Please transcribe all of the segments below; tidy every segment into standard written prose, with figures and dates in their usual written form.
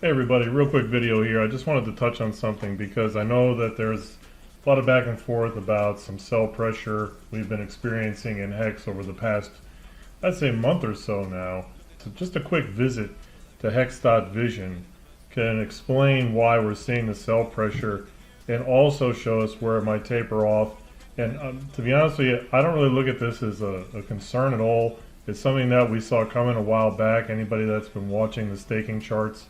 Hey everybody, real quick video here. I just wanted to touch on something because I know that there's a lot of back and forth about some sell pressure we've been experiencing in Hex over the past, I'd say, month or so now. So just a quick visit to hex.vision can explain why we're seeing the sell pressure and also show us where it might taper off. And to be honest with you, I don't really look at this as a concern at all. It's something that we saw coming a while back. Anybody that's been watching the staking charts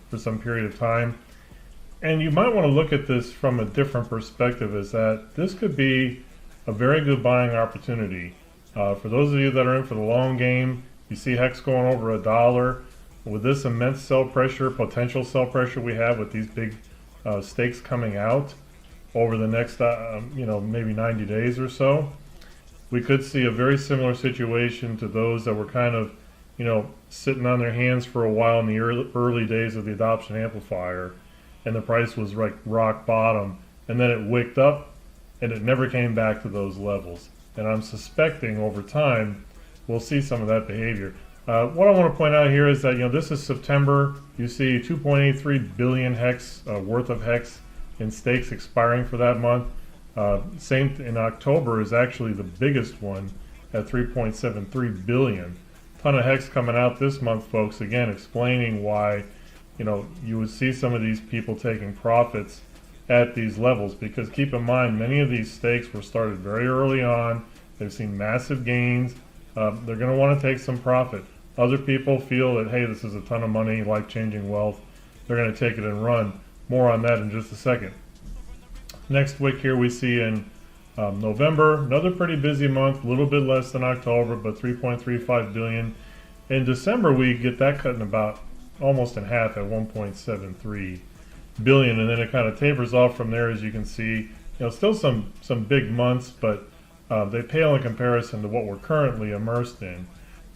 for some period of time. And you might want to look at this from a different perspective, is that this could be a very good buying opportunity. For those of you that are in for the long game, you see Hex going over $1. With this immense sell pressure, potential sell pressure we have with these big stakes coming out over the next, maybe 90 days or so, we could see a very similar situation to those that were kind of sitting on their hands for a while in the early days of the adoption amplifier, and the price was like rock bottom, and then it wicked up and it never came back to those levels. And I'm suspecting over time we'll see some of that behavior. What I want to point out here is that this is September. You see 2.83 billion Hex worth of Hex in stakes expiring for that month. Same in October is actually the biggest one at 3.73 billion. Ton of Hex coming out this month, folks, again explaining why you would see some of these people taking profits at these levels, because keep in mind, many of these stakes were started very early on. They've seen massive gains. They're going to want to take some profit. Other people feel that, hey, this is a ton of money, life-changing wealth. They're going to take it and run. More on that in just a second. Next wick here we see in November, another pretty busy month, a little bit less than October, but 3.35 billion. In December, we get that cut in about almost in half at 1.73 billion, and then it kind of tapers off from there, as you can see. Still some big months, but they pale in comparison to what we're currently immersed in.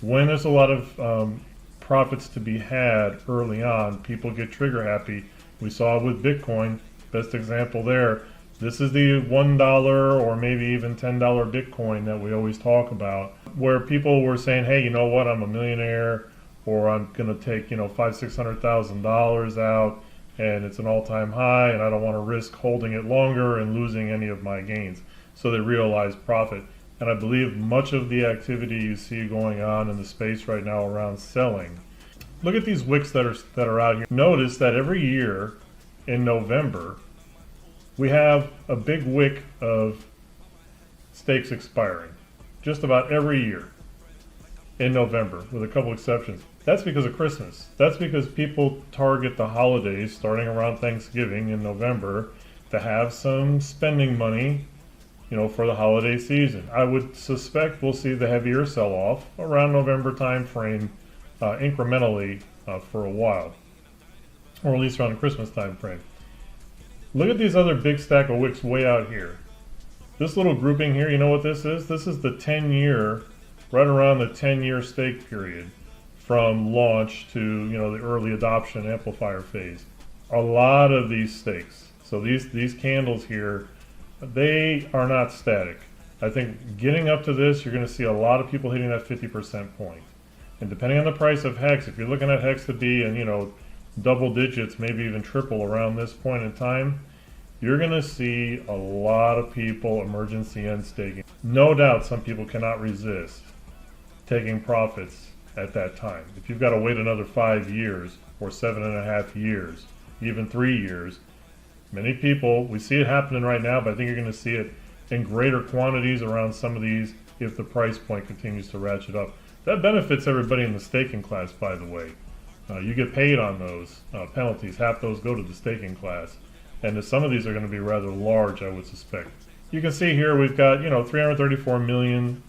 When there's a lot of profits to be had early on, people get trigger happy. We saw it with Bitcoin, best example there. This is the $1 or maybe even $10 Bitcoin that we always talk about, where people were saying, hey, you know what, I'm a millionaire, or I'm going to take, $500,000-$600,000 out, and it's an all-time high, and I don't want to risk holding it longer and losing any of my gains. So they realized profit. And I believe much of the activity you see going on in the space right now around selling. Look at these wicks that are out here. Notice that every year in November, we have a big wick of stakes expiring, just about every year in November, with a couple exceptions. That's because of Christmas. That's because people target the holidays starting around Thanksgiving in November to have some spending money, for the holiday season. I would suspect we'll see the heavier sell-off around November time frame, incrementally for a while, or at least around the Christmas time frame. Look at these other big stack of wicks way out here. This little grouping here, you know what this is? This is the 10-year, right around the 10-year stake period from launch to, the early adoption amplifier phase. A lot of these stakes. So these candles here, they are not static. I think getting up to this, you're going to see a lot of people hitting that 50% point. And depending on the price of Hex, if you're looking at Hex to be in, double digits, maybe even triple around this point in time, you're going to see a lot of people emergency end staking. No doubt some people cannot resist taking profits at that time. If you've got to wait another 5 years or 7.5 years, even 3 years, many people, we see it happening right now, but I think you're going to see it in greater quantities around some of these if the price point continues to ratchet up. That benefits everybody in the staking class, by the way. You get paid on those penalties. Half those go to the staking class. And some of these are going to be rather large, I would suspect. You can see here we've got 334 million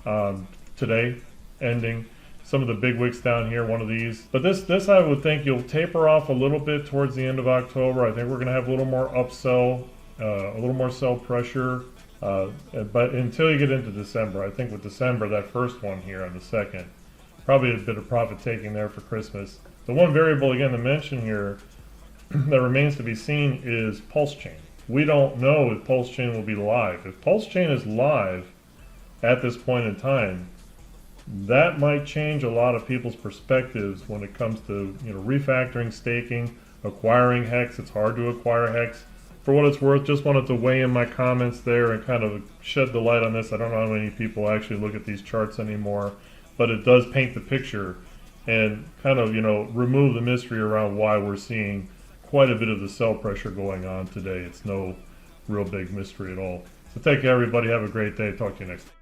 today ending. Some of the big wicks down here, one of these. But this I would think you'll taper off a little bit towards the end of October. I think we're going to have a little more upsell, a little more sell pressure. But until you get into December, I think with December, that first one here on the 2nd, probably a bit of profit taking there for Christmas. The one variable, again, to mention here that remains to be seen is PulseChain. We don't know if PulseChain will be live. If PulseChain is live at this point in time, that might change a lot of people's perspectives when it comes to refactoring staking acquiring Hex. It's hard to acquire Hex. For what it's worth, just wanted to weigh in my comments there and kind of shed the light on this. I don't know how many people actually look at these charts anymore, but it does paint the picture and kind of, remove the mystery around why we're seeing quite a bit of the sell pressure going on today. It's no real big mystery at all. So thank you, everybody. Have a great day. Talk to you next time.